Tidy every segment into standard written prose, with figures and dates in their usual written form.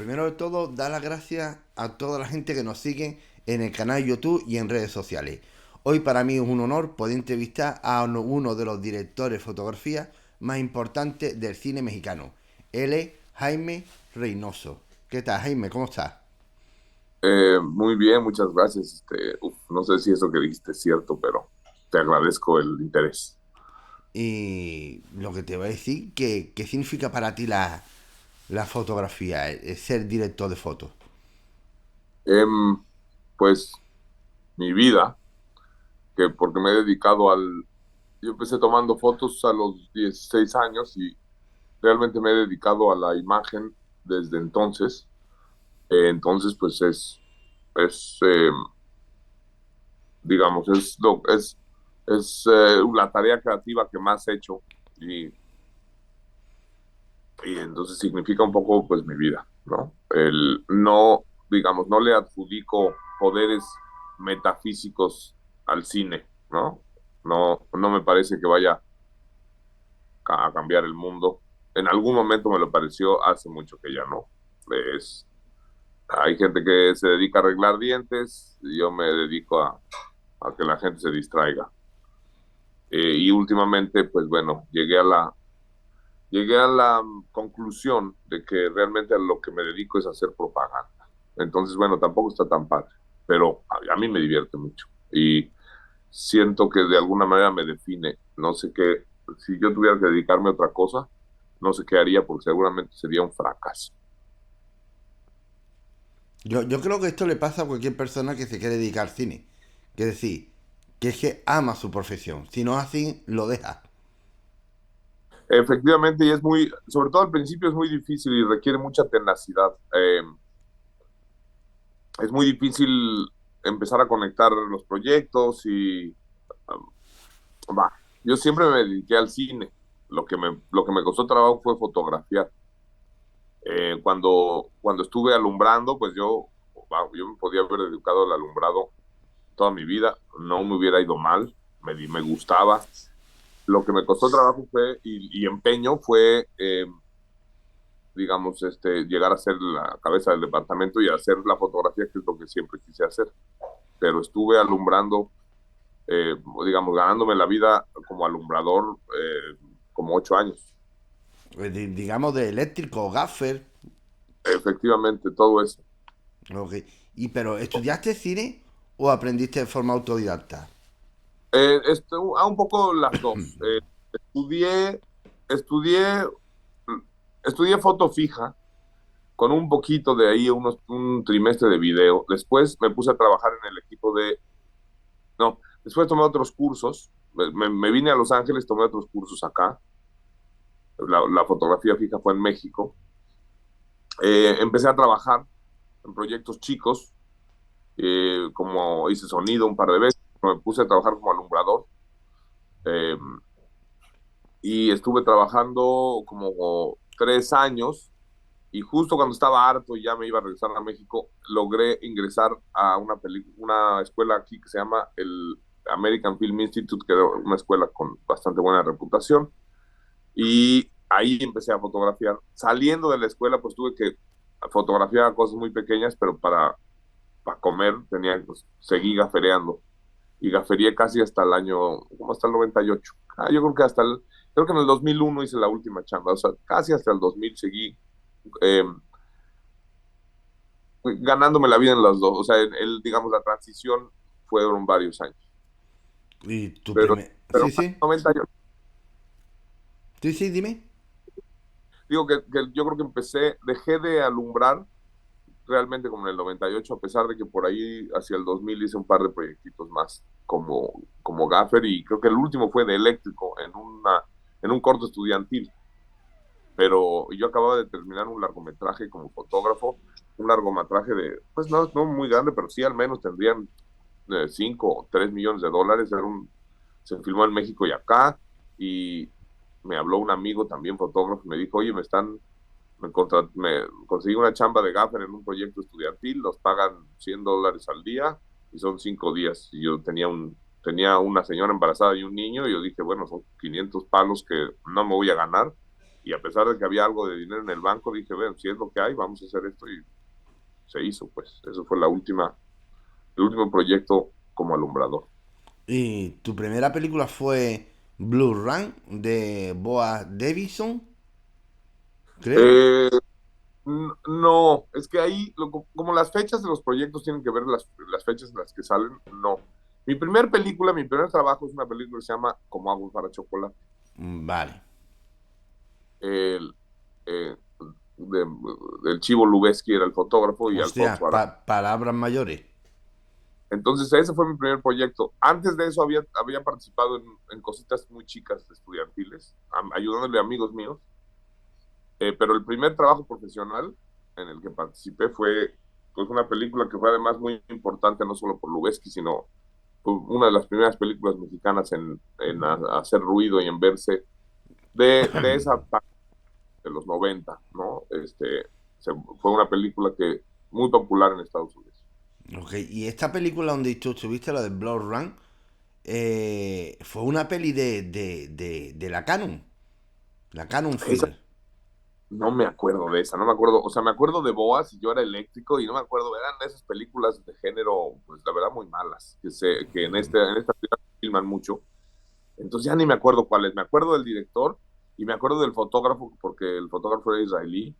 primero de todo, dar las gracias a toda la gente que nos sigue en el canal YouTube y en redes sociales. Hoy para mí es un honor poder entrevistar a uno de los directores de fotografía más importantes del cine mexicano. Él es Jaime Reynoso. ¿Qué tal, Jaime? ¿Cómo estás? Muy bien, muchas gracias. No sé si eso que dijiste es cierto, pero te agradezco el interés. Y lo que te voy a decir, ¿qué significa para ti la fotografía, ser director de fotos? Pues mi vida, que porque me he dedicado yo empecé tomando fotos a los 16 años y realmente me he dedicado a la imagen desde entonces. Entonces, pues es digamos, es la tarea creativa que más he hecho y y entonces significa un poco pues mi vida, ¿no? No, digamos, no le adjudico poderes metafísicos al cine, ¿no? No me parece que vaya a cambiar el mundo. En algún momento me lo pareció, hace mucho que ya no. Es, Hay gente que se dedica a arreglar dientes, y yo me dedico a que la gente se distraiga. Y últimamente, pues bueno, llegué a la conclusión de que realmente a lo que me dedico es a hacer propaganda. Entonces, bueno, tampoco está tan padre, pero a mí me divierte mucho y siento que de alguna manera me define. No sé qué, si yo tuviera que dedicarme a otra cosa, no sé qué haría porque seguramente sería un fracaso. Yo creo que esto le pasa a cualquier persona que se quiere dedicar al cine. Es decir, que es que ama su profesión. Si no es así, lo deja. Efectivamente, y es muy, sobre todo al principio es muy difícil y requiere mucha tenacidad. Es muy difícil empezar a conectar los proyectos y va, yo siempre me dediqué al cine. Lo que me costó trabajo fue fotografiar. Cuando estuve alumbrando, pues yo me podía haber dedicado al alumbrado toda mi vida. No me hubiera ido mal, me gustaba. Lo que me costó trabajo y empeño fue, digamos, llegar a ser la cabeza del departamento y hacer la fotografía, que es lo que siempre quise hacer. Pero estuve alumbrando, digamos, ganándome la vida como alumbrador como 8 años. Digamos de eléctrico, gaffer. Efectivamente, todo eso. Ok. Pero ¿estudiaste cine o aprendiste de forma autodidacta? Un poco las dos. Estudié, estudié, estudié foto fija con un poquito de ahí, un trimestre de video. Después me puse a trabajar en el equipo no, después tomé otros cursos. Me vine a Los Ángeles, tomé otros cursos acá. La fotografía fija fue en México. Empecé a trabajar en proyectos chicos, como hice sonido un par de veces, me puse a trabajar como alumbrador eh, y estuve trabajando como 3 años y justo cuando estaba harto y ya me iba a regresar a México, logré ingresar a una escuela aquí que se llama el American Film Institute, que era una escuela con bastante buena reputación, y ahí empecé a fotografiar. Saliendo de la escuela, pues tuve que fotografiar cosas muy pequeñas, pero para comer pues, seguí gafereando. Y gaferié casi hasta el año, como hasta el 98. Yo creo que creo que en el 2001 hice la última chamba, o sea, casi hasta el 2000 seguí eh, ganándome la vida en las dos. O sea, digamos, la transición fueron varios años. Y tu Pero, primer... pero Sí, sí. 98. Sí, sí, dime. Digo que yo creo que dejé de alumbrar realmente como en el 98, a pesar de que por ahí hacia el 2000 hice un par de proyectitos más como gaffer, y creo que el último fue de eléctrico en un corto estudiantil. Pero yo acababa de terminar un largometraje como fotógrafo, un largometraje pues no muy grande, pero sí al menos tendrían 5 o 3 millones de dólares. Se filmó en México y acá, y me habló un amigo también fotógrafo y me dijo, oye, me conseguí una chamba de gaffer en un proyecto estudiantil, nos pagan $100 al día y son 5 días. Y yo tenía una señora embarazada y un niño, y yo dije, bueno, son 500 palos que no me voy a ganar, Y a pesar de que había algo de dinero en el banco, dije, bueno, si es lo que hay, vamos a hacer esto y se hizo, pues. Eso fue el último proyecto como alumbrador. Y tu primera película fue Blue Run de Boaz Davidson, creo. Eh, no, es que ahí, como las fechas de los proyectos tienen que ver las fechas en las que salen, no. Mi primer película, mi primer trabajo es una película que se llama Como agua para chocolate. Vale. El, eh, de- del Chivo Lubeski era el fotógrafo y Alfonso Hostia, Arana. palabras mayores. Entonces ese fue mi primer proyecto. Antes de eso había participado en cositas muy chicas estudiantiles, ayudándole a amigos míos. Pero el primer trabajo profesional en el que participé fue pues, una película que fue además muy importante, no solo por Lubeski, sino fue una de las primeras películas mexicanas en hacer ruido y en verse de esa de los 90, ¿no? Fue una película que muy popular en Estados Unidos. Ok, y esta película donde tú estuviste, la de Blood Run, fue una peli de la Canon. La Canon Esa Film. no me acuerdo de esa, no me acuerdo, o sea, me acuerdo de Boas y yo era eléctrico y no me acuerdo, eran esas películas de género, pues la verdad muy malas, que en esta ciudad filman mucho. Entonces ya ni me acuerdo cuál es. Me acuerdo del director y me acuerdo del fotógrafo, porque el fotógrafo era israelí,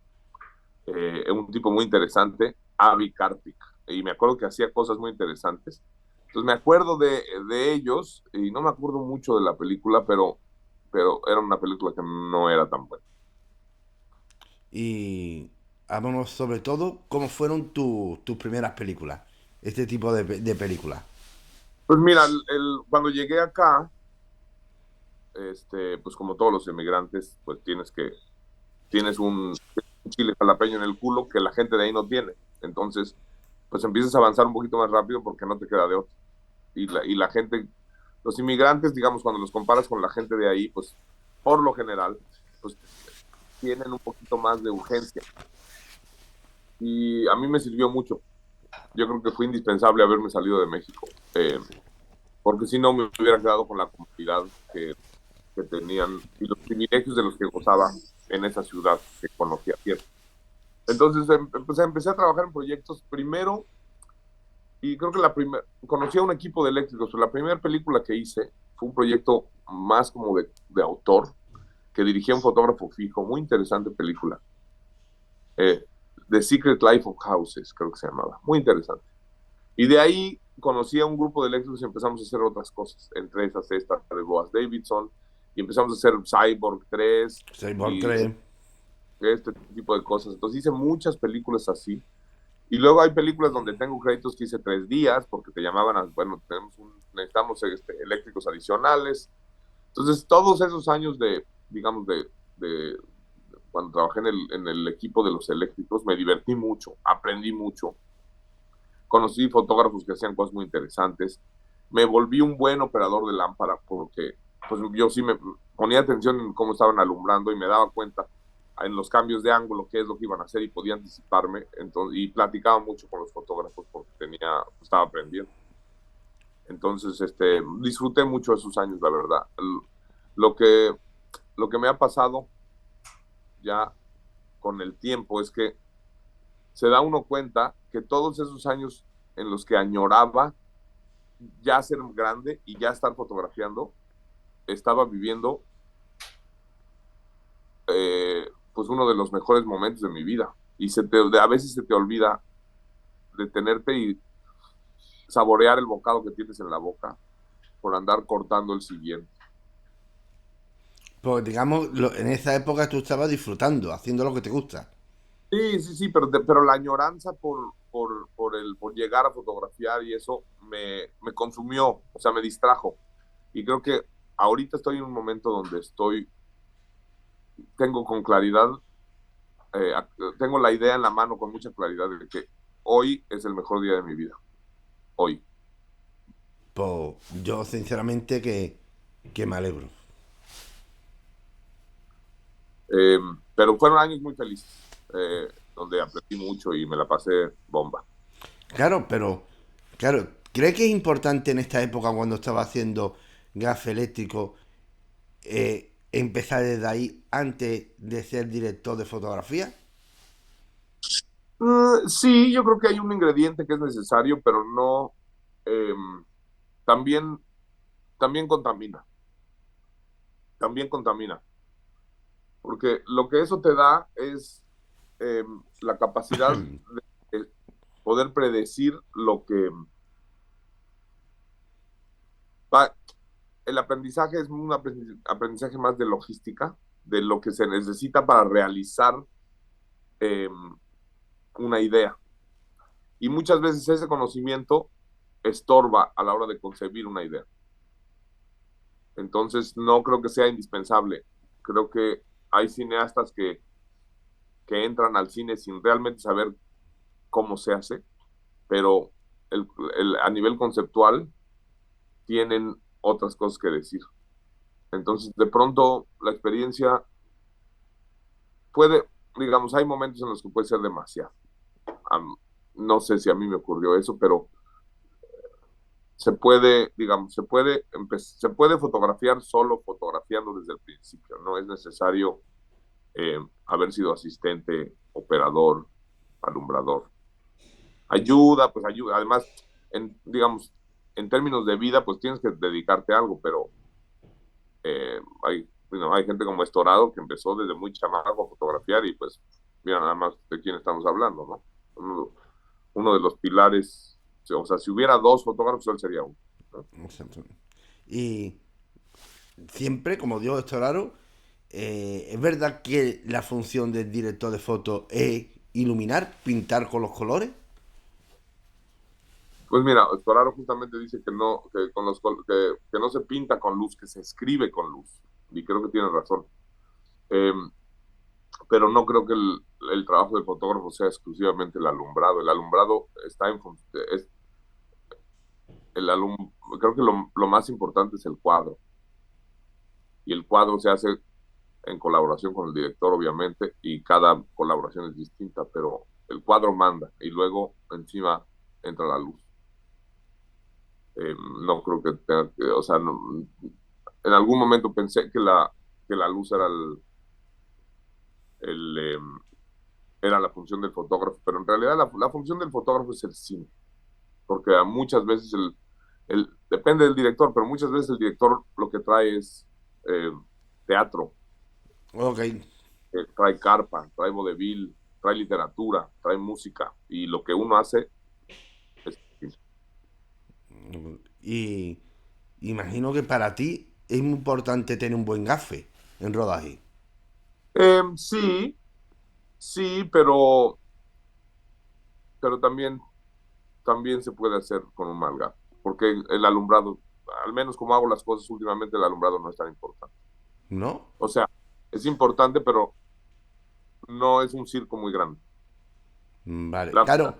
un tipo muy interesante, Avi Karpik. Y me acuerdo que hacía cosas muy interesantes. Entonces me acuerdo de ellos y no me acuerdo mucho de la película, pero era una película que no era tan buena. Y háblanos sobre todo cómo fueron tus primeras películas. Este tipo de películas. Pues mira, cuando llegué acá, pues como todos los inmigrantes, pues tienes un chile jalapeño en el culo que la gente de ahí no tiene. Entonces, pues empiezas a avanzar un poquito más rápido porque no te queda de otro. Y la gente, los inmigrantes, digamos, cuando los comparas con la gente de ahí, pues por lo general, pues tienen un poquito más de urgencia. Y a mí me sirvió mucho. Yo creo que fue indispensable haberme salido de México, porque si no me hubiera quedado con la comunidad que tenían y los privilegios de los que gozaba en esa ciudad que conocía bien. Entonces empecé a trabajar en proyectos primero y creo que conocí a un equipo de eléctricos, pero la primera película que hice fue un proyecto más como de autor que dirigía un fotógrafo fijo, muy interesante película, eh, The Secret Life of Houses, creo que se llamaba, muy interesante. Y de ahí conocí a un grupo de eléctricos y empezamos a hacer otras cosas, entre esas esta de Boaz Davidson, y empezamos a hacer Cyborg 3 Cyborg y 3. este tipo de cosas. Entonces hice muchas películas así. Y luego hay películas donde tengo créditos que hice 3 días porque te llamaban bueno, necesitamos eléctricos adicionales. Entonces, todos esos años digamos, de cuando trabajé en el equipo de los eléctricos, me divertí mucho, aprendí mucho, conocí fotógrafos que hacían cosas muy interesantes, me volví un buen operador de lámpara porque pues, yo sí me ponía atención en cómo estaban alumbrando y me daba cuenta en los cambios de ángulo qué es lo que iban a hacer y podía anticiparme entonces, y platicaba mucho con los fotógrafos porque estaba aprendiendo. Entonces, disfruté mucho esos años, la verdad. Lo que, lo que me ha pasado ya con el tiempo es que se da uno cuenta que todos esos años en los que añoraba ya ser grande y ya estar fotografiando, estaba viviendo pues uno de los mejores momentos de mi vida. Y a veces se te olvida detenerte y saborear el bocado que tienes en la boca por andar cortando el siguiente. Pues digamos, en esa época tú estabas disfrutando, haciendo lo que te gusta. Sí, sí, sí, pero la añoranza por llegar a fotografiar y eso me consumió, o sea, me distrajo. Y creo que ahorita estoy en un momento donde tengo con claridad, eh, tengo la idea en la mano con mucha claridad de que hoy es el mejor día de mi vida. Hoy. Pues yo sinceramente que me alegro. Eh, pero fueron años muy felices, donde aprendí mucho y me la pasé bomba. Claro, pero, claro, ¿cree que es importante en esta época cuando estaba haciendo gas eléctrico empezar desde ahí antes de ser director de fotografía? Sí, yo creo que hay un ingrediente que es necesario, pero no, también, también contamina, también contamina, porque lo que eso te da es la capacidad de poder predecir lo que va. El aprendizaje es un aprendizaje más de logística, de lo que se necesita para realizar eh, una idea. Y muchas veces ese conocimiento estorba a la hora de concebir una idea. Entonces, no creo que sea indispensable. Creo que hay cineastas que entran al cine sin realmente saber cómo se hace, pero a nivel conceptual tienen otras cosas que decir. Entonces, de pronto, la experiencia puede, digamos, hay momentos en los que puede ser demasiado. No sé si a mí me ocurrió eso, pero se puede, digamos, se puede fotografiar solo fotografiando desde el principio. No es necesario haber sido asistente, operador, alumbrador. Ayuda, pues ayuda. Además, digamos, en términos de vida, pues tienes que dedicarte a algo, pero hay gente como Estorado que empezó desde muy chamaco a fotografiar y pues, mira nada más de quién estamos hablando, ¿no? Uno de los pilares, o sea, si hubiera dos fotógrafos, él sería uno, ¿no? Exacto. Y siempre, como digo, Estoraro, es verdad que la función del director de foto es iluminar, pintar con los colores. Pues mira, Estoraro justamente dice que no, que no se pinta con luz, que se escribe con luz. Y creo que tiene razón. Eh, pero no creo que el trabajo del fotógrafo sea exclusivamente el alumbrado. El alumbrado está es el alum, creo que lo más importante es el cuadro. Y el cuadro se hace en colaboración con el director, obviamente, y cada colaboración es distinta, pero el cuadro manda y luego encima entra la luz. No creo que tenga que, o sea, no, en algún momento pensé que la luz el, eh, era la función del fotógrafo, pero en realidad la función del fotógrafo es el cine, porque muchas veces depende del director, pero muchas veces el director lo que trae es eh, teatro, Ok. trae carpa, trae vodevil, trae literatura, trae música, y lo que uno hace es... Y imagino que para ti es muy importante tener un buen gafe en rodaje. Sí, sí, pero también se puede hacer con un mal gato, porque el alumbrado, al menos como hago las cosas últimamente, el alumbrado no es tan importante. ¿No? O sea, es importante, pero no es un circo muy grande. Vale. La, Claro.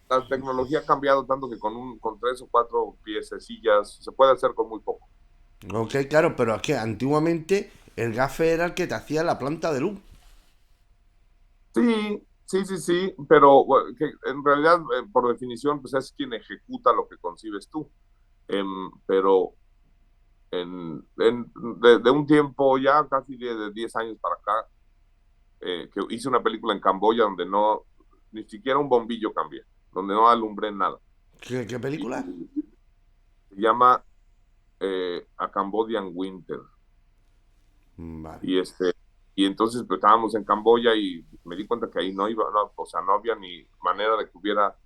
la tecnología ha cambiado tanto que con tres o cuatro piececillas se puede hacer con muy poco. Ok, claro, pero es que antiguamente el gafe era el que te hacía la planta de luz. Sí, sí, sí, sí, pero bueno, que en realidad, por definición, pues es quien ejecuta lo que concibes tú. Pero de un tiempo ya, casi de 10 años para acá, que hice una película en Camboya donde no, ni siquiera un bombillo cambié, donde no alumbré nada. ¿Qué Y película? se llama A Cambodian Winter. Vale. Y y entonces pues, estábamos en Camboya y me di cuenta que ahí no iba, no, o sea, no había ni manera de que hubiera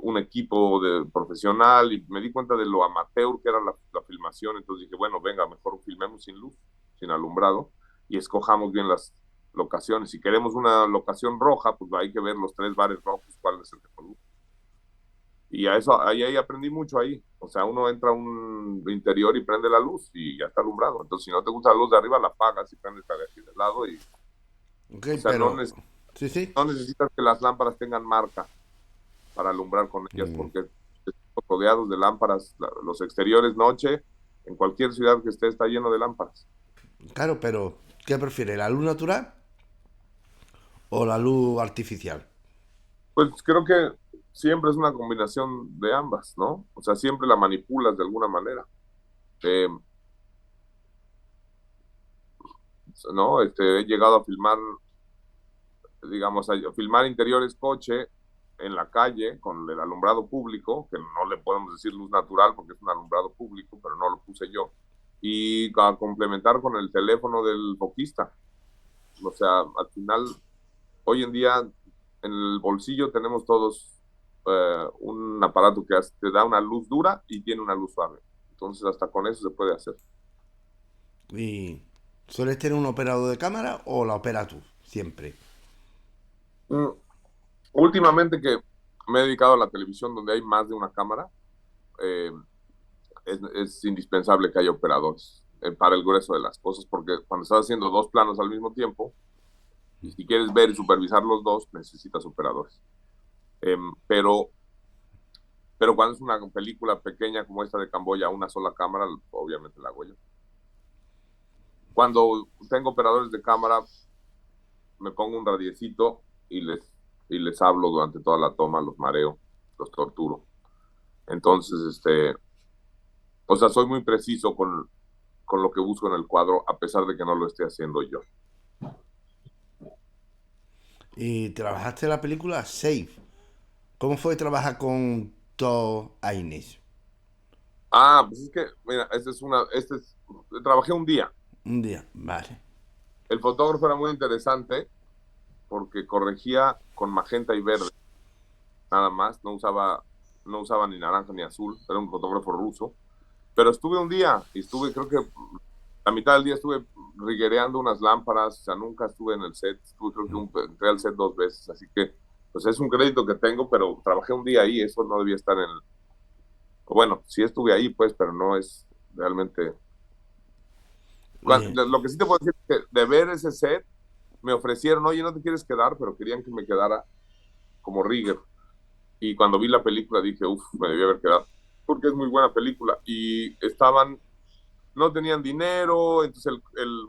un equipo profesional y me di cuenta de lo amateur que era la filmación, entonces dije, bueno, venga, mejor filmemos sin luz, sin alumbrado y escojamos bien las locaciones. Si queremos una locación roja, pues hay que ver los tres bares rojos, cuál es el que con luz. Y a eso, ahí aprendí mucho ahí. O sea, uno entra a un interior y prende la luz y ya está alumbrado. Entonces, si no te gusta la luz de arriba, la apagas y prendes la de aquí del lado. Ok, O sea, pero... Sí, sí. no necesitas que las lámparas tengan marca para alumbrar con ellas, porque estamos rodeados de lámparas. Los exteriores noche, en cualquier ciudad que esté, está lleno de lámparas. Claro, pero ¿qué prefiere? ¿La luz natural o la luz artificial? Pues creo que siempre es una combinación de ambas, ¿no? O sea, siempre la manipulas de alguna manera. Eh, ¿no? He llegado a filmar, digamos, a filmar interiores coche en la calle con el alumbrado público, que no le podemos decir luz natural porque es un alumbrado público, pero no lo puse yo, y a complementar con el teléfono del foquista. O sea, al final, hoy en día, en el bolsillo tenemos todos un aparato que te da una luz dura y tiene una luz suave. Entonces, hasta con eso se puede hacer. ¿Y sueles tener un operador de cámara o la operas tú? Siempre. Mm, Últimamente que me he dedicado a la televisión donde hay más de una cámara, eh, es indispensable que haya operadores para el grueso de las cosas, porque cuando estás haciendo dos planos al mismo tiempo, y si quieres ver y supervisar los dos, necesitas operadores. Eh, pero, pero cuando es una película pequeña como esta de Camboya, una sola cámara, obviamente la hago yo. Cuando tengo operadores de cámara, me pongo un radiecito y les hablo durante toda la toma, los mareo, los torturo. Entonces, o sea, soy muy preciso con lo que busco en el cuadro, a pesar de que no lo esté haciendo yo. Y trabajaste en la película Safe. ¿Cómo fue trabajar con Todd Haynes? Pues es que, mira, trabajé un día. Un día, vale. El fotógrafo era muy interesante porque corregía con magenta y verde, nada más, no usaba ni naranja ni azul, era un fotógrafo ruso. Pero estuve un día y creo que la mitad del día estuve riguereando unas lámparas, o sea, nunca estuve en el set, creo que entré al set 2 veces, así que, pues es un crédito que tengo, pero trabajé un día ahí, eso no debía estar bueno, sí estuve ahí, pues, pero no es realmente. Eh, Lo que sí te puedo decir es que de ver ese set, me ofrecieron, oye, no te quieres quedar, pero querían que me quedara como rigger. Y cuando vi la película dije, uff, me debí haber quedado, porque es muy buena película. Y no tenían dinero, entonces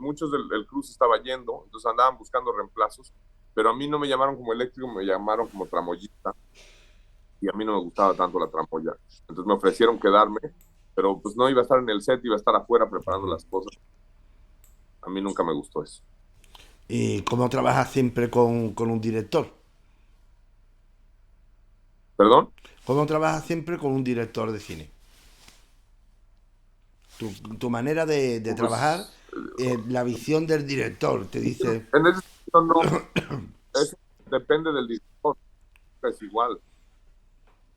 muchos del crew se estaba yendo, entonces andaban buscando reemplazos, pero a mí no me llamaron como eléctrico, me llamaron como tramoyista, y a mí no me gustaba tanto la tramoya. Entonces me ofrecieron quedarme, pero pues no iba a estar en el set, iba a estar afuera preparando las cosas. A mí nunca me gustó eso. ¿Y cómo trabajas siempre con un director? ¿Perdón? ¿Cómo trabajas siempre con un director de cine? Tu manera de trabajar, Pues la visión del director, te dice, en ese sentido no, eso depende del director, es igual.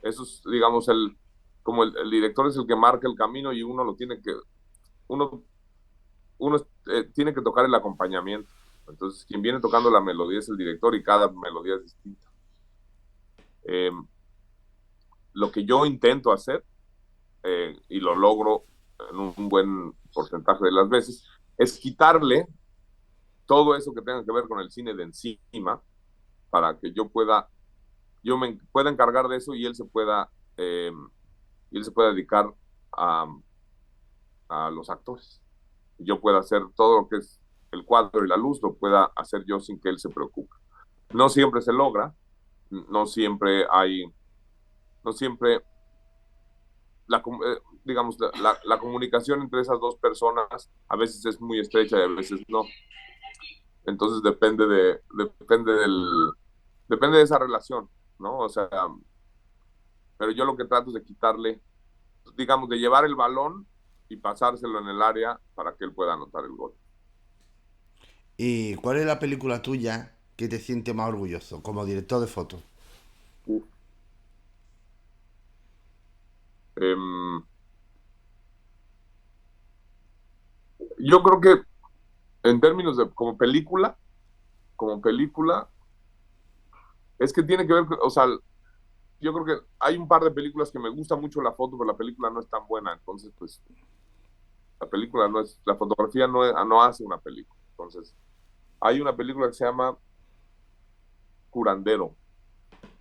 Eso es, digamos, como el director es el que marca el camino y uno, uno tiene que tocar el acompañamiento. Entonces, quien viene tocando la melodía es el director y cada melodía es distinta. Eh, lo que yo intento hacer, y lo logro en un buen porcentaje de las veces, es quitarle todo eso que tenga que ver con el cine de encima para que yo me pueda encargar de eso y él se pueda dedicar a, a los actores. Y yo pueda hacer todo lo que es el cuadro y la luz, lo pueda hacer yo sin que él se preocupe. No siempre se logra, no siempre hay, no siempre, digamos, la comunicación entre esas dos personas a veces es muy estrecha y a veces no. Entonces depende de esa relación, ¿no? O sea, pero yo lo que trato es de quitarle, digamos, de llevar el balón y pasárselo en el área para que él pueda anotar el gol. ¿y cuál es la película tuya que te siente más orgulloso como director de fotos? Uf. Em, yo creo que en términos de como película, es que tiene que ver, o sea, yo creo que hay un par de películas que me gusta mucho la foto, pero la película no es tan buena, entonces pues la fotografía no hace una película. Entonces, hay una película que se llama Curandero,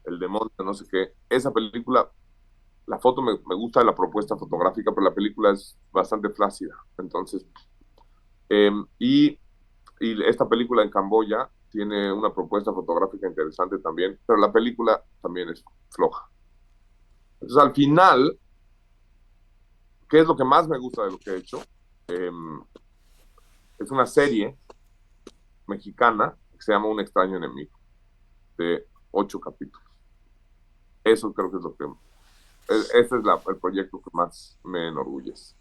el demonio, no sé qué. Esa película, la foto me gusta la propuesta fotográfica, pero la película es bastante flácida. Entonces, eh, y, y esta película en Camboya tiene una propuesta fotográfica interesante también, pero la película también es floja. Entonces, al final, ¿qué es lo que más me gusta de lo que he hecho? Es una serie mexicana que se llama Un extraño enemigo, de 8 capítulos. Eso creo que es lo que... Este es el proyecto que más me enorgullece.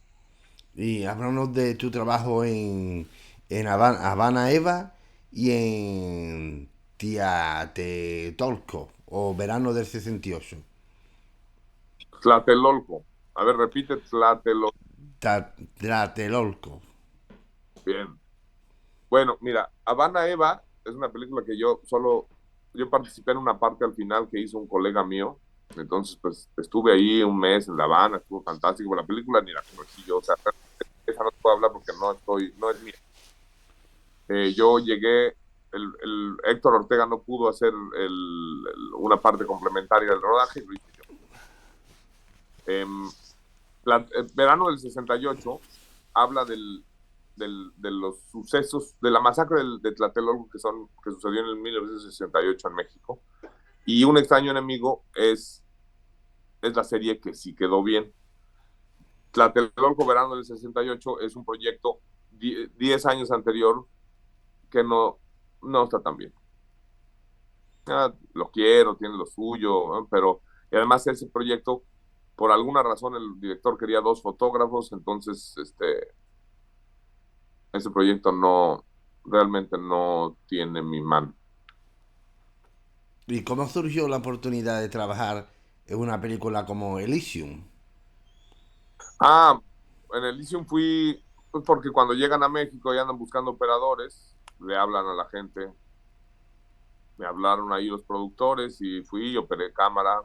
Y háblanos de tu trabajo en Habana Eva y en Tlatelolco o Verano del 68. Tlatelolco. A ver, repite Tlatelolco. Tlatelolco. Bien. Bueno, mira, Habana Eva es una película que yo participé en una parte al final que hizo un colega mío. Entonces, pues estuve ahí un mes en La Habana, estuvo fantástico. La película ni la conocí yo, o sea, esa no puedo hablar porque no es mía. Yo llegué, el Héctor Ortega no pudo hacer una parte complementaria del rodaje, lo hice yo. Verano del 68 habla de los sucesos, de la masacre de Tlatelolco que sucedió en el 1968 en México. Y Un extraño enemigo es la serie que sí quedó bien. Tlatelolco Verano del 68 es un proyecto 10 años anterior que no está tan bien. Lo quiero, tiene lo suyo, ¿no? Pero además ese proyecto, por alguna razón, el director quería 2 fotógrafos, entonces ese proyecto realmente no tiene mi mano. ¿Y cómo surgió la oportunidad de trabajar en una película como Elysium? Ah, en Elysium fui, pues porque cuando llegan a México y andan buscando operadores, le hablan a la gente, me hablaron ahí los productores y fui y operé cámara.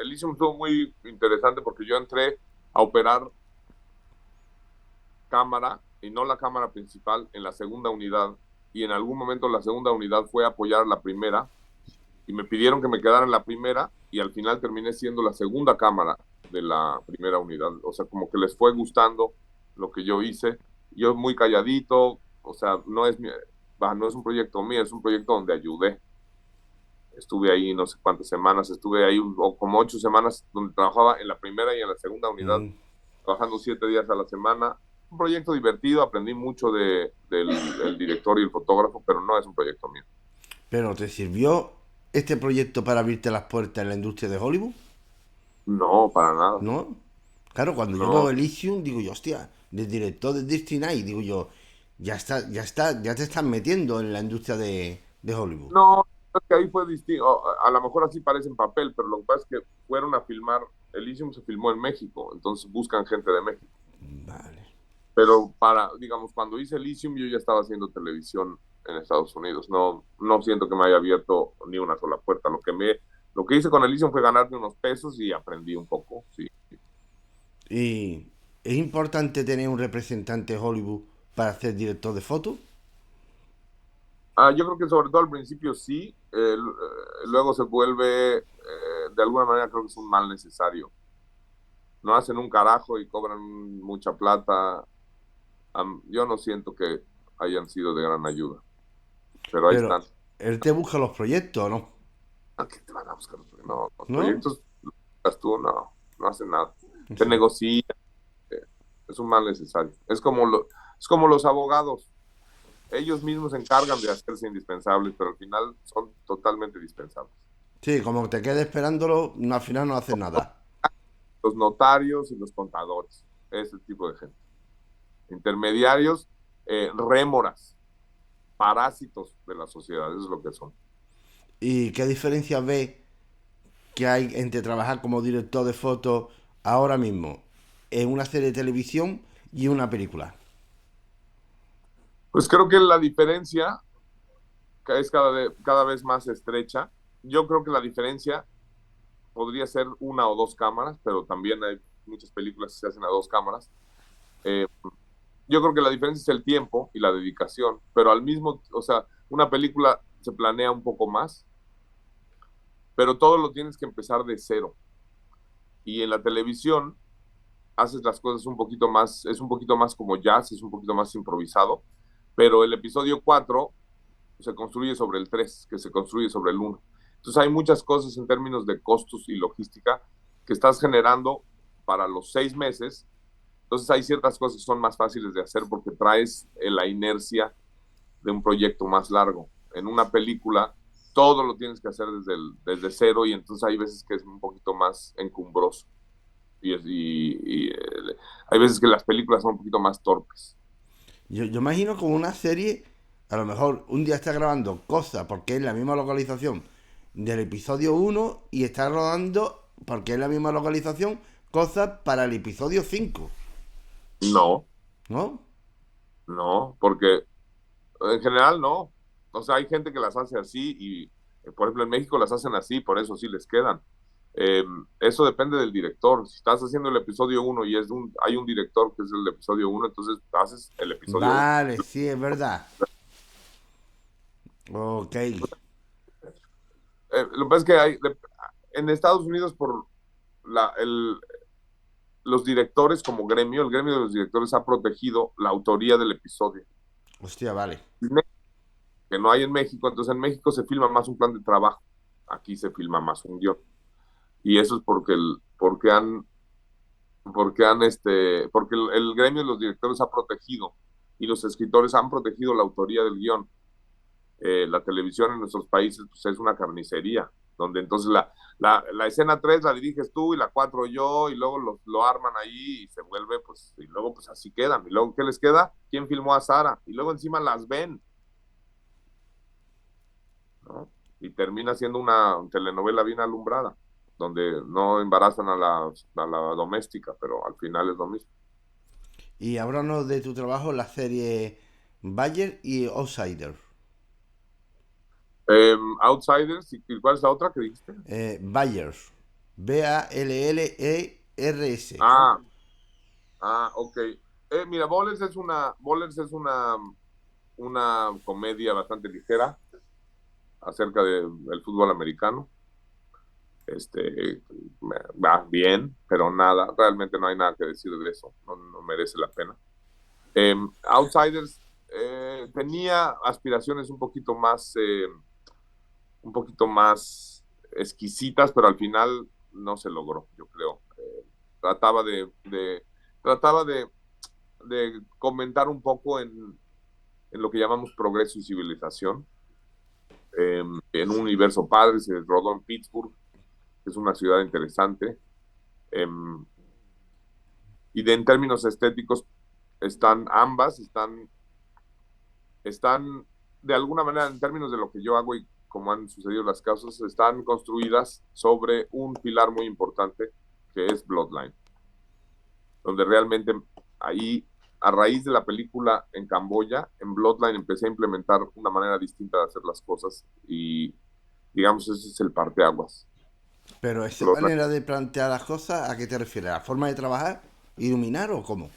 Elysium estuvo muy interesante porque yo entré a operar cámara y no la cámara principal en la segunda unidad, y en algún momento la segunda unidad fue a apoyar a la primera y me pidieron que me quedara en la primera y al final terminé siendo la segunda cámara de la primera unidad. O sea, como que les fue gustando lo que yo hice. Yo muy calladito, o sea, no es un proyecto mío, es un proyecto donde ayudé. Estuve ahí no sé cuántas semanas, estuve ahí como 8 semanas donde trabajaba en la primera y en la segunda unidad, Mm. trabajando 7 días a la semana. Un proyecto divertido, aprendí mucho del director y el fotógrafo, pero no es un proyecto mío. ¿Pero te sirvió este proyecto para abrirte las puertas en la industria de Hollywood? No, para nada. ¿No? Claro, cuando yo veo No, Elysium, digo yo, hostia, del director de Destiny, digo yo, ya te estás metiendo en la industria de Hollywood. no, es que ahí fue distinto. A lo mejor así parece en papel, pero lo que pasa es que fueron a filmar, Elysium se filmó en México, entonces buscan gente de México. Vale. Pero digamos, cuando hice Elysium yo ya estaba haciendo televisión en Estados Unidos. No siento que me haya abierto ni una sola puerta. Lo que hice con Elysium fue ganarme unos pesos y aprendí un poco, sí. Y es importante tener un representante de Hollywood para ser director de foto. Yo creo que sobre todo al principio sí, luego se vuelve, de alguna manera creo que es un mal necesario. No hacen un carajo y cobran mucha plata. Yo no siento que hayan sido de gran ayuda, pero ahí Pero están. él te busca los proyectos, ¿no? ¿A qué te van a buscar? No, los ¿No? proyectos, tú no hacen nada. Te negocian, eh, es un mal necesario. Es como los abogados. Ellos mismos se encargan de hacerse indispensables, pero al final son totalmente dispensables. Sí, como te quedes esperándolo, al final no haces nada. Los notarios y los contadores, ese tipo de gente. Intermediarios, rémoras, parásitos de la sociedad, eso es lo que son. ¿Y qué diferencia ves que hay entre trabajar como director de foto ahora mismo en una serie de televisión y una película? Pues creo que la diferencia es cada vez más estrecha. Yo creo que la diferencia podría ser una o dos cámaras, pero también hay muchas películas que se hacen a 2 cámaras. Eh, yo creo que la diferencia es el tiempo y la dedicación, pero o sea, una película se planea un poco más, pero todo lo tienes que empezar de cero. Y en la televisión haces las cosas un poquito más, es un poquito más como jazz, es un poquito más improvisado, pero el episodio 4 se construye sobre el 3 que se construye sobre el 1. Entonces hay muchas cosas en términos de costos y logística que estás generando para los 6 meses. Entonces hay ciertas cosas que son más fáciles de hacer porque traes la inercia de un proyecto más largo. En una película todo lo tienes que hacer desde cero, y entonces hay veces que es un poquito más encumbroso. Hay veces que las películas son un poquito más torpes. Yo imagino como una serie, a lo mejor un día está grabando cosas porque es la misma localización del episodio 1 y está rodando porque es la misma localización cosas para el episodio 5, No, ¿no? no, porque en general no. O sea, hay gente que las hace así y, por ejemplo, en México las hacen así, por eso sí les quedan. Eso depende del director. Si estás haciendo el episodio 1 y hay un director que es el episodio 1, entonces haces el episodio 1. Vale, sí, es verdad. Ok. Lo que pasa es que en Estados Unidos, por la, el, los directores como gremio, el gremio de los directores ha protegido la autoría del episodio, Hostia, vale. que no hay en México. Entonces en México se filma más un plan de trabajo, aquí se filma más un guión. Y eso es porque el gremio de los directores ha protegido, y los escritores han protegido la autoría del guión. La televisión en nuestros países pues, es una carnicería, donde entonces la escena 3 la diriges tú y la 4 yo, y luego lo arman ahí y se vuelve, pues, y luego pues así quedan. Y luego, ¿qué les queda? ¿Quién filmó a Sara? Y luego encima las ven, ¿no? Y termina siendo una telenovela bien alumbrada, donde no embarazan a la doméstica, pero al final es lo mismo. Y háblanos de tu trabajo en la serie Bayer y Outsider. Outsiders, ¿y cuál es la otra que dijiste? Bayers. Ballers. Ah, ok. Mira, Bowlers es una comedia bastante ligera acerca del fútbol americano. Este, va bien, pero nada, realmente no hay nada que decir de eso, no merece la pena. Outsiders tenía aspiraciones un poquito más exquisitas, pero al final no se logró, yo creo. Trataba trataba de comentar un poco en lo que llamamos progreso y civilización, en un universo padre. Se rodó en Pittsburgh, que es una ciudad interesante, eh, y en términos estéticos están de alguna manera, en términos de lo que yo hago y cómo han sucedido las causas, están construidas sobre un pilar muy importante que es Bloodline, donde realmente ahí, a raíz de la película en Camboya, en Bloodline empecé a implementar una manera distinta de hacer las cosas, y digamos ese es el parteaguas. Pero esa Bloodline. manera de plantear las cosas, ¿a qué te refieres? ¿A la forma de trabajar? ¿Iluminar o cómo?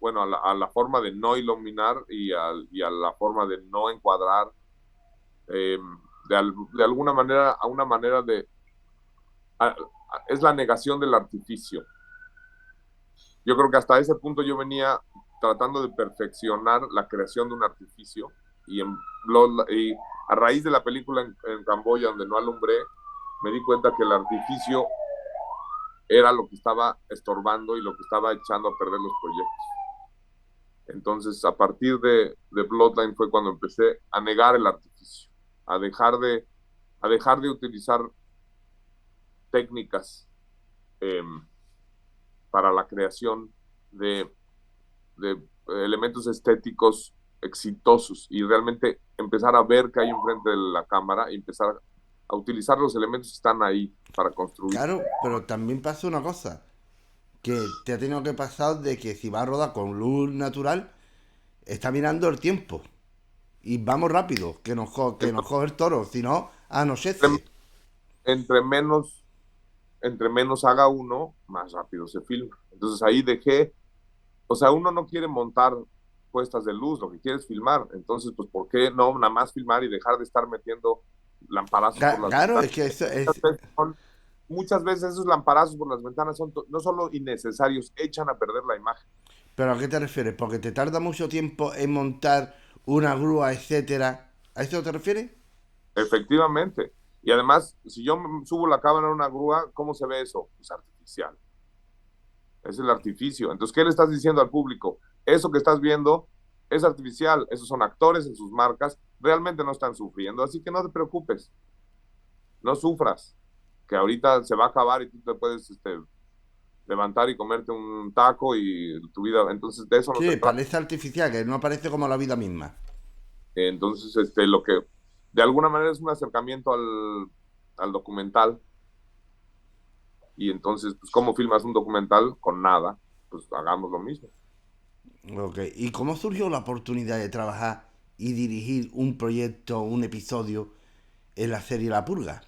Bueno, a la forma de no iluminar, y a la forma de no encuadrar, eh, de alguna manera, a una manera es la negación del artificio. Yo creo que hasta ese punto yo venía tratando de perfeccionar la creación de un artificio, y a raíz de la película en Camboya, donde no alumbré, me di cuenta que el artificio era lo que estaba estorbando y lo que estaba echando a perder los proyectos. Entonces, a partir de Bloodline fue cuando empecé a negar el artificio, a dejar de utilizar técnicas eh, para la creación de elementos estéticos exitosos, y realmente empezar a ver qué hay enfrente de la cámara y empezar a utilizar los elementos que están ahí para construir. Claro, pero también pasa una cosa, que te ha tenido que pasar de que si vas a rodar con luz natural, está mirando el tiempo. Y vamos rápido, que nos coge el toro, si no, anochece. Entre menos, entre menos haga uno, más rápido se filma. Entonces ahí o sea, uno no quiere montar puestas de luz, lo que quiere es filmar. Entonces, pues, ¿por qué no nada más filmar y dejar de estar metiendo lamparazos por las Claro, ventanas? es que eso es... Muchas veces esos lamparazos por las ventanas son no solo innecesarios, echan a perder la imagen. ¿Pero a qué te refieres? Porque te tarda mucho tiempo en montar una grúa, etcétera. ¿A eso te refieres? Efectivamente. Y además, si yo subo la cámara en una grúa, ¿cómo se ve eso? Pues artificial. Es el artificio. Entonces, ¿qué le estás diciendo al público? Eso que estás viendo es artificial, esos son actores en sus marcas, realmente no están sufriendo, así que no te preocupes, no sufras, que ahorita se va a acabar y tú te puedes levantar y comerte un taco y tu vida, entonces de eso no se Sí, trata. parece artificial, que no parece como la vida misma. Entonces, lo que de alguna manera es un acercamiento al documental, y entonces, pues, ¿cómo filmas un documental? Con nada, pues hagamos lo mismo. Ok, ¿y cómo surgió la oportunidad de trabajar y dirigir un proyecto, un episodio en la serie La Purga?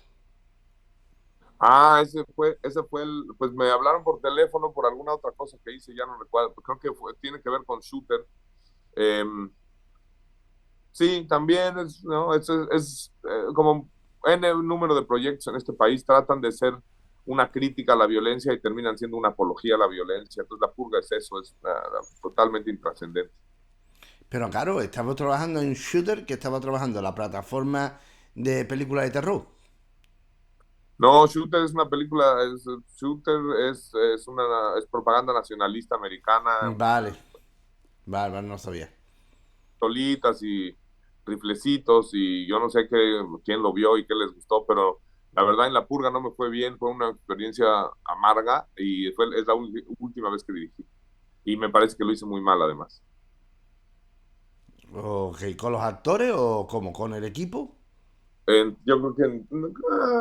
Ah, pues me hablaron por teléfono por alguna otra cosa que hice, ya no recuerdo, creo que tiene que ver con Shooter. Eh, sí, también es, ¿no? Como N número de proyectos en este país tratan de ser una crítica a la violencia y terminan siendo una apología a la violencia. Entonces la purga es eso, es totalmente intrascendente. Pero claro, estaba trabajando en Shooter, que estaba trabajando en la plataforma de películas de terror. No, Shooter es una película, Shooter es propaganda nacionalista americana, Vale, vale, vale, no sabía. solitas y riflecitos y yo no sé quién lo vio y qué les gustó, pero la verdad en La Purga no me fue bien, fue una experiencia amarga y es la última vez que dirigí. Y me parece que lo hice muy mal además. Ok, ¿con los actores o cómo? ¿Con el equipo? Yo creo que,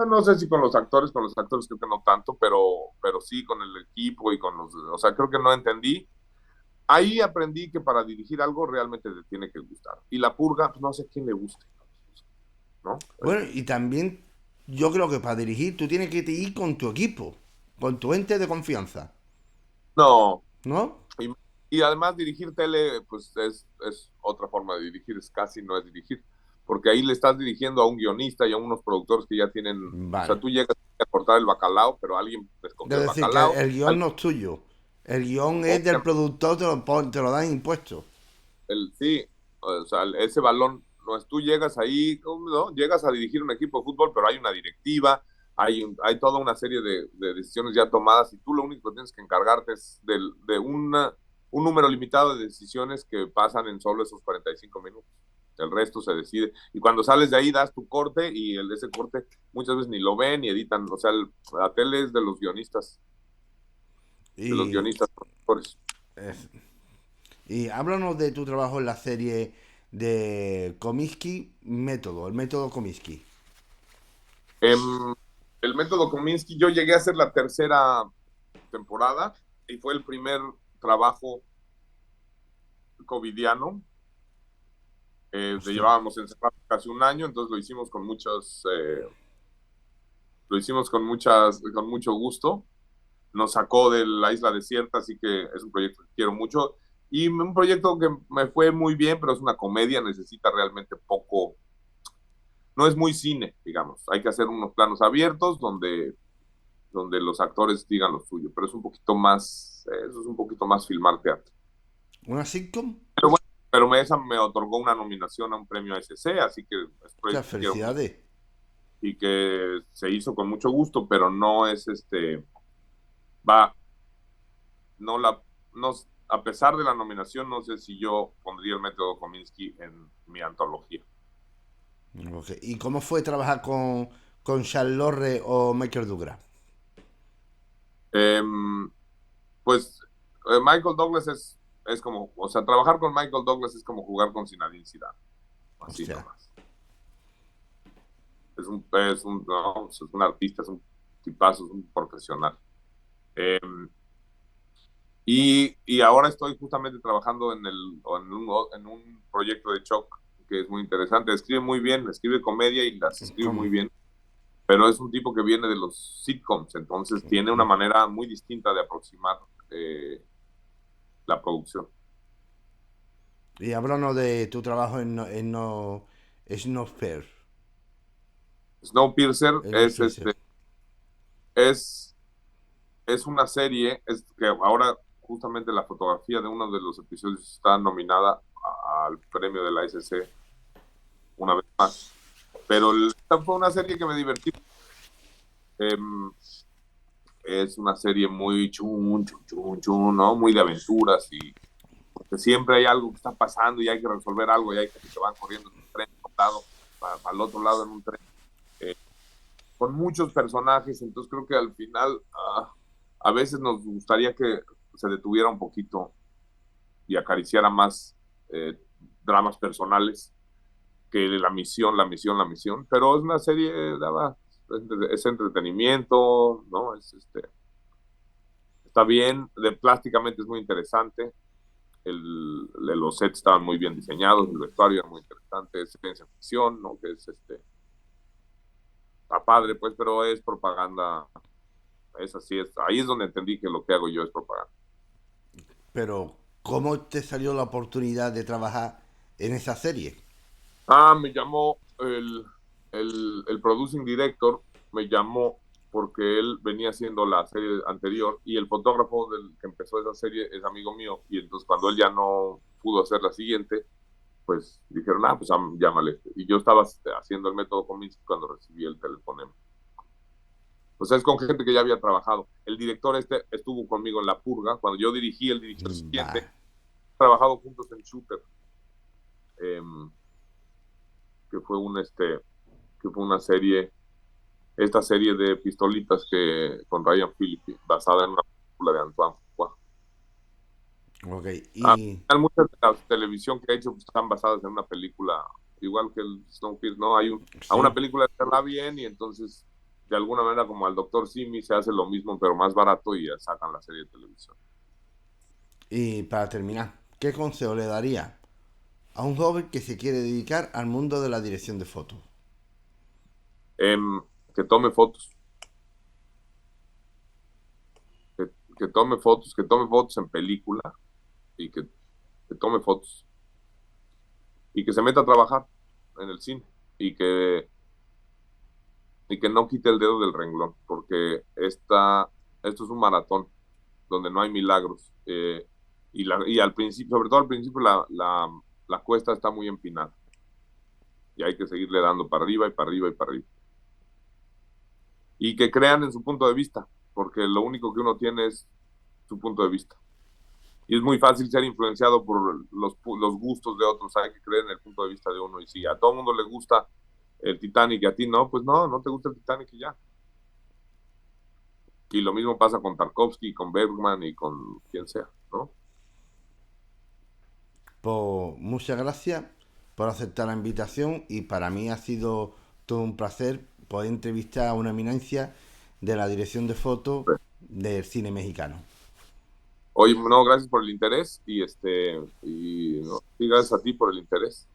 no sé si con los actores creo que no tanto, pero sí con el equipo y o sea, creo que no entendí. Ahí aprendí que para dirigir algo realmente te tiene que gustar. Y La Purga, pues no sé a quién le guste, ¿no? Bueno, y también yo creo que para dirigir tú tienes que ir con tu equipo, con tu ente de confianza, No, ¿no? Y, y además dirigir tele, pues es otra forma de dirigir, es casi no es dirigir, porque ahí le estás dirigiendo a un guionista y a unos productores que ya tienen, o sea, Vale. tú llegas a cortar el bacalao, pero alguien escogió Es el decir, que bacalao, el guión no es tuyo. El guión es del obviamente, productor, te lo dan impuesto. sí, o sea, ese balón no es tú llegas ahí, ¿no? Llegas a dirigir un equipo de fútbol, pero hay una directiva, hay toda una serie de decisiones ya tomadas y tú lo único que tienes que encargarte es un número limitado de decisiones que pasan en solo esos 45 minutos. El resto se decide. Y cuando sales de ahí das tu corte y ese corte muchas veces ni lo ven ni editan. O sea, la tele es de los Y, guionistas, productores. es- y háblanos de tu trabajo en la serie de Comiskey Método, el método Comiskey. Em, el método Kominsky, yo llegué a hacer la tercera temporada y fue el primer trabajo covidiano. Hostia. Llevábamos encerrado casi un año, entonces lo hicimos con mucho gusto. Nos sacó de la isla desierta, así que es un proyecto que quiero mucho. Y un proyecto que me fue muy bien, pero es una comedia, necesita realmente poco, no es muy cine, digamos. Hay que hacer unos planos abiertos donde los actores digan lo suyo, pero es un poquito más, eso es un poquito más filmar teatro. ¿Una sitcom? Pero bueno, esa me otorgó una nominación a un premio SC, así que es un O sea, proyecto que quiero mucho felicidades. y que se hizo con mucho gusto, pero no es va, no la, no, a pesar de la nominación, no sé si yo pondría el método Kominsky en mi antología. Ok. ¿Y cómo fue trabajar con Charles Lorre o Michael Douglas? Em, pues Michael Douglas es como, o sea, trabajar con Michael Douglas es como jugar con Zinedine Zidane, así Hostia. nomás. No, es un artista, es un tipazo, es un profesional. Eh, y ahora estoy justamente trabajando en un proyecto de Choc que es muy interesante. Escribe muy bien, escribe comedia y las escribe ¿Cómo? muy bien, pero es un tipo que viene de los sitcoms, entonces tiene una manera muy distinta de aproximar la producción. Y háblanos de tu trabajo en no, Snowpiercer. Snowpiercer En Snowpiercer. es, es una serie es que ahora justamente la fotografía de uno de los episodios está nominada al premio de la SC una vez más. Pero esta fue una serie que me divertí. Es una serie muy chun, chun, chun, chun, ¿no? Muy de aventuras y que siempre hay algo que está pasando y hay que resolver algo y hay que se van corriendo en un tren para el otro lado en un tren, eh, con muchos personajes, entonces creo que al final a veces nos gustaría que se detuviera un poquito y acariciara más eh, dramas personales que la misión, pero es una serie, es entretenimiento, ¿no? Está bien, plásticamente es muy interesante, los sets estaban muy bien diseñados, el vestuario era muy interesante, es ciencia ficción, ¿no? Que está padre, pues, pero es propaganda, es así, ahí es donde entendí que lo que hago yo es propaganda. Pero, ¿cómo te salió la oportunidad de trabajar en esa serie? Me llamó el producing director, me llamó porque él venía haciendo la serie anterior y el fotógrafo del que empezó esa serie es amigo mío y entonces cuando él ya no pudo hacer la siguiente, pues dijeron, pues llámale. Y yo estaba haciendo el método Kominsky cuando recibí el teléfono. O sea, es con gente que ya había trabajado. El director estuvo conmigo en La Purga, cuando yo dirigí, él dirigió el siguiente, Va. trabajado juntos en Shooter, eh, que fue que fue una serie, esta serie de pistolitas que con Ryan Phillippe, basada en una película de Antoine Fuqua. Ok, Al y final, muchas de la televisión que ha hecho pues, están basadas en una película, igual que el Snowpiercer, ¿no? A una sí. película de hacerla bien y entonces, de alguna manera, como al Doctor Simi, se hace lo mismo, pero más barato y ya sacan la serie de televisión. Y para terminar, ¿qué consejo le daría a un joven que se quiere dedicar al mundo de la dirección de fotos? Em, que tome fotos, que, que tome fotos en película y que tome fotos y que se meta a trabajar en el cine y y que no quite el dedo del renglón, porque esto es un maratón donde no hay milagros. Y al principio, sobre todo al principio, la cuesta está muy empinada y hay que seguirle dando para arriba y para arriba y para arriba. Y que crean en su punto de vista, porque lo único que uno tiene es su punto de vista. Y es muy fácil ser influenciado por los gustos de otros, hay que creer en el punto de vista de uno. Y si a todo el mundo le gusta el Titanic y a ti no, pues no, no te gusta el Titanic y ya. Y lo mismo pasa con Tarkovsky, con Bergman y con quien sea, ¿no? Pues muchas gracias por aceptar la invitación y para mí ha sido todo un placer poder entrevistar a una eminencia de la dirección de foto del cine mexicano. Oye, no, gracias por el interés y no, sí, gracias a ti por el interés.